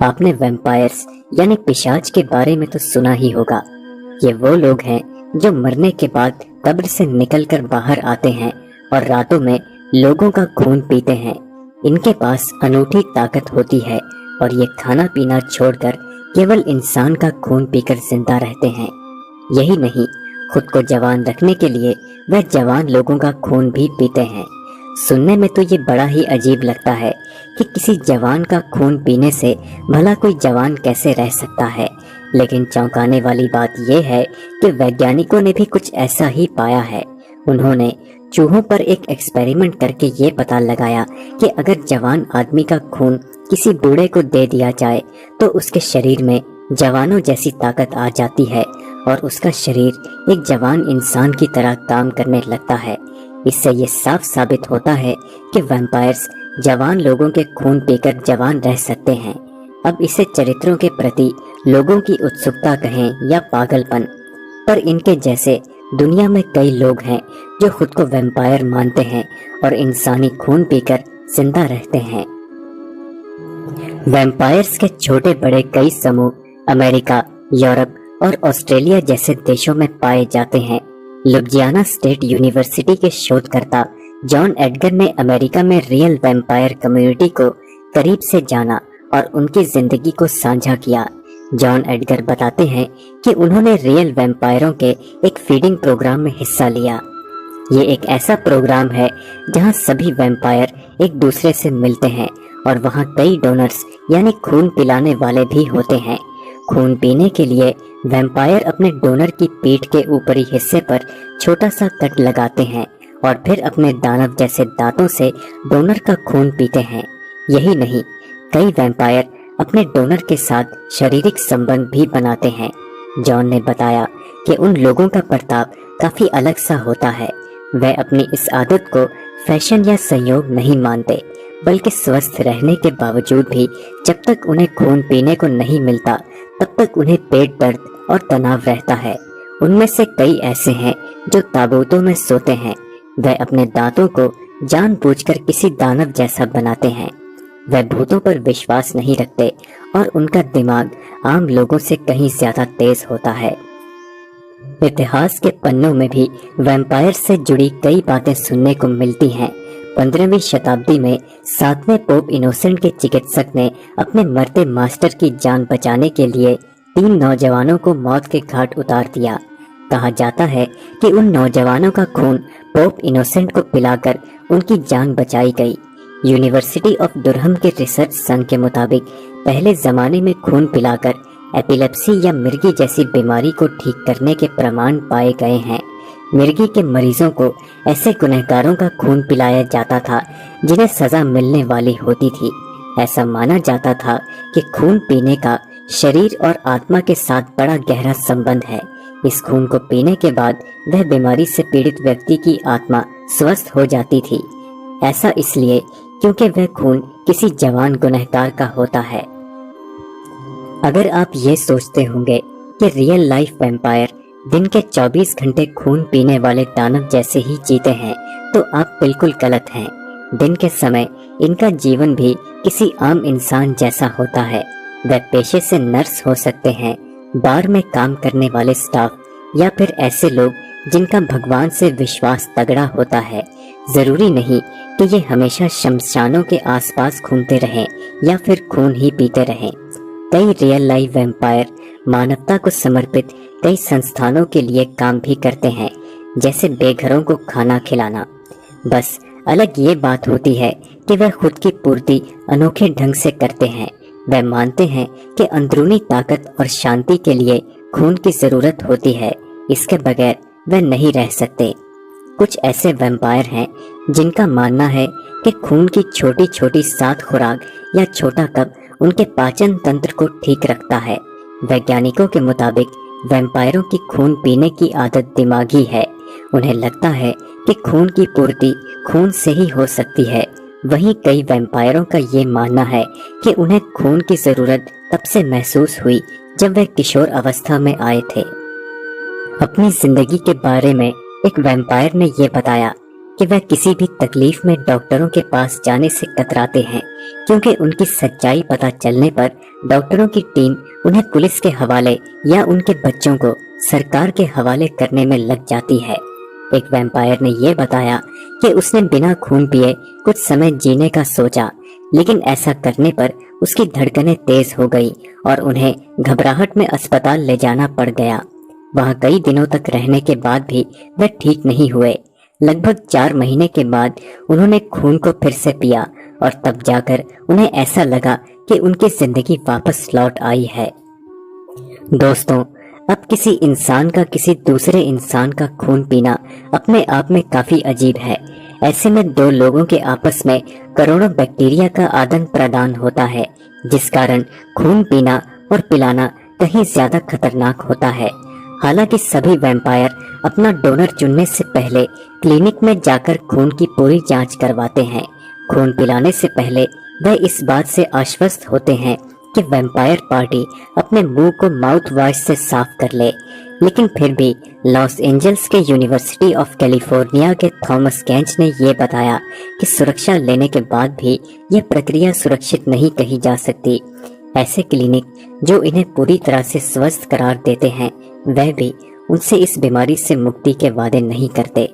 आपने वैम्पायर्स यानी पिशाच के बारे में तो सुना ही होगा। ये वो लोग हैं जो मरने के बाद कब्र से निकलकर बाहर आते हैं और रातों में लोगों का खून पीते हैं। इनके पास अनूठी ताकत होती है और ये खाना पीना छोड़कर केवल इंसान का खून पीकर जिंदा रहते हैं। यही नहीं, खुद को जवान रखने के लिए वह जवान लोगों का खून भी पीते हैं। सुनने में तो ये बड़ा ही अजीब लगता है कि किसी जवान का खून पीने से भला कोई जवान कैसे रह सकता है, लेकिन चौंकाने वाली बात यह है कि वैज्ञानिकों ने भी कुछ ऐसा ही पाया है। उन्होंने चूहों पर एक एक्सपेरिमेंट करके ये पता लगाया कि अगर जवान आदमी का खून किसी बूढ़े को दे दिया जाए तो उसके शरीर में जवानों जैसी ताकत आ जाती है और उसका शरीर एक जवान इंसान की तरह काम करने लगता है। इससे ये साफ साबित होता है कि वैम्पायर्स जवान लोगों के खून पीकर जवान रह सकते हैं। अब इसे चरित्रों के प्रति लोगों की उत्सुकता कहें या पागलपन, पर इनके जैसे दुनिया में कई लोग हैं जो खुद को वैम्पायर मानते हैं और इंसानी खून पीकर जिंदा रहते हैं। वैम्पायर्स के छोटे बड़े कई समूह अमेरिका, यूरोप और ऑस्ट्रेलिया जैसे देशों में पाए जाते हैं। लुइजियाना स्टेट यूनिवर्सिटी के शोधकर्ता जॉन एडगर ने अमेरिका में रियल वैम्पायर कम्युनिटी को करीब से जाना और उनकी जिंदगी को साझा किया। जॉन एडगर बताते हैं कि उन्होंने रियल वैम्पायरों के एक फीडिंग प्रोग्राम में हिस्सा लिया। ये एक ऐसा प्रोग्राम है जहां सभी वैम्पायर एक दूसरे से मिलते हैं और वहां कई डोनर्स यानी खून पिलाने वाले भी होते हैं। खून पीने के लिए वैम्पायर अपने डोनर की पीठ के ऊपरी हिस्से पर छोटा सा कट लगाते हैं और फिर अपने दानव जैसे दांतों से डोनर का खून पीते हैं। यही नहीं, कई वैम्पायर अपने डोनर के साथ शारीरिक संबंध भी बनाते हैं। जॉन ने बताया कि उन लोगों का बर्ताव काफी अलग सा होता है। वे अपनी इस आदत को फैशन या संयोग नहीं मानते, बल्कि स्वस्थ रहने के बावजूद भी जब तक उन्हें खून पीने को नहीं मिलता तब तक उन्हें पेट दर्द और तनाव रहता है। उनमें से कई ऐसे हैं जो ताबूतों में सोते हैं। वे अपने दांतों को जानबूझकर किसी दानव जैसा बनाते हैं। वे भूतों पर विश्वास नहीं रखते और उनका दिमाग आम लोगों से कहीं ज्यादा तेज होता है। इतिहास के पन्नों में भी वैम्पायर से जुड़ी कई बातें सुनने को मिलती हैं। 15वीं शताब्दी में 7वें पोप इनोसेंट के चिकित्सक ने अपने मरते मास्टर की जान बचाने के लिए 3 नौजवानों को मौत के घाट उतार दिया। कहा जाता है कि उन नौजवानों का खून पोप इनोसेंट को पिलाकर उनकी जान बचाई गई। यूनिवर्सिटी ऑफ दुरहम के रिसर्च संघ के मुताबिक पहले जमाने में खून पिलाकर एपिलेप्सी या मिर्गी जैसी बीमारी को ठीक करने के प्रमाण पाए गए हैं। मिर्गी के मरीजों को ऐसे गुनहगारों का खून पिलाया जाता था जिन्हें सजा मिलने वाली होती थी। ऐसा माना जाता था कि खून पीने का शरीर और आत्मा के साथ बड़ा गहरा संबंध है। इस खून को पीने के बाद वह बीमारी से पीड़ित व्यक्ति की आत्मा स्वस्थ हो जाती थी। ऐसा इसलिए क्योंकि वह खून किसी जवान गुनहगार का होता है। अगर आप ये सोचते होंगे कि रियल लाइफ वैम्पायर दिन के 24 घंटे खून पीने वाले दानव जैसे ही जीते हैं, तो आप बिल्कुल गलत हैं। दिन के समय इनका जीवन भी किसी आम इंसान जैसा होता है। वे पेशे से नर्स हो सकते हैं, बार में काम करने वाले स्टाफ, या फिर ऐसे लोग जिनका भगवान से विश्वास तगड़ा होता है। जरूरी नहीं कि ये हमेशा शमशानों के आसपास घूमते रहें या फिर खून ही पीते रहें। कई रियल लाइफ वैम्पायर मानवता को समर्पित कई संस्थानों के लिए काम भी करते हैं, जैसे बेघरों को खाना खिलाना। बस अलग ये बात होती है कि वह खुद की पूर्ति अनोखे ढंग से करते हैं। वह मानते हैं कि अंदरूनी ताकत और शांति के लिए खून की जरूरत होती है, इसके बगैर वह नहीं रह सकते। कुछ ऐसे वैम्पायर हैं जिनका मानना है कि खून की छोटी छोटी 7 खुराक या छोटा कप उनके पाचन तंत्र को ठीक रखता है। वैज्ञानिकों के मुताबिक वैम्पायरों की खून पीने की आदत दिमागी है। उन्हें लगता है कि खून की पूर्ति खून से ही हो सकती है। वहीं कई वैम्पायरों का ये मानना है कि उन्हें खून की जरूरत तब से महसूस हुई जब वे किशोर अवस्था में आए थे। अपनी जिंदगी के बारे में एक वैम्पायर ने यह बताया कि वह किसी भी तकलीफ में डॉक्टरों के पास जाने से कतराते हैं, क्योंकि उनकी सच्चाई पता चलने पर डॉक्टरों की टीम उन्हें पुलिस के हवाले या उनके बच्चों को सरकार के हवाले करने में लग जाती है। एक वैम्पायर ने यह बताया कि उसने बिना खून पिए कुछ समय जीने का सोचा, लेकिन ऐसा करने पर उसकी धड़कनें तेज हो गई और उन्हें घबराहट में अस्पताल ले जाना पड़ गया। वहां कई दिनों तक रहने के बाद भी वे ठीक नहीं हुए। लगभग 4 महीने के बाद उन्होंने खून को फिर से पिया और तब जाकर उन्हें ऐसा लगा कि उनकी जिंदगी वापस लौट आई है। दोस्तों, अब किसी इंसान का किसी दूसरे इंसान का खून पीना अपने आप में काफी अजीब है। ऐसे में दो लोगों के आपस में करोड़ों बैक्टीरिया का आदान प्रदान होता है, जिस कारण खून पीना और पिलाना कहीं ज्यादा खतरनाक होता है। हालांकि सभी वैम्पायर अपना डोनर चुनने से पहले क्लिनिक में जाकर खून की पूरी जांच करवाते हैं। खून पिलाने से पहले वे इस बात से आश्वस्त होते हैं कि वैम्पायर पार्टी अपने मुंह को माउथ वॉश से साफ कर ले। लेकिन फिर भी लॉस एंजल्स के यूनिवर्सिटी ऑफ कैलिफोर्निया के थॉमस केंच ने यह बताया कि सुरक्षा लेने के बाद भी यह प्रक्रिया सुरक्षित नहीं कही जा सकती। ऐसे क्लिनिक जो इन्हें पूरी तरह से स्वस्थ करार देते हैं, वह भी उनसे इस बीमारी से मुक्ति के वादे नहीं करते।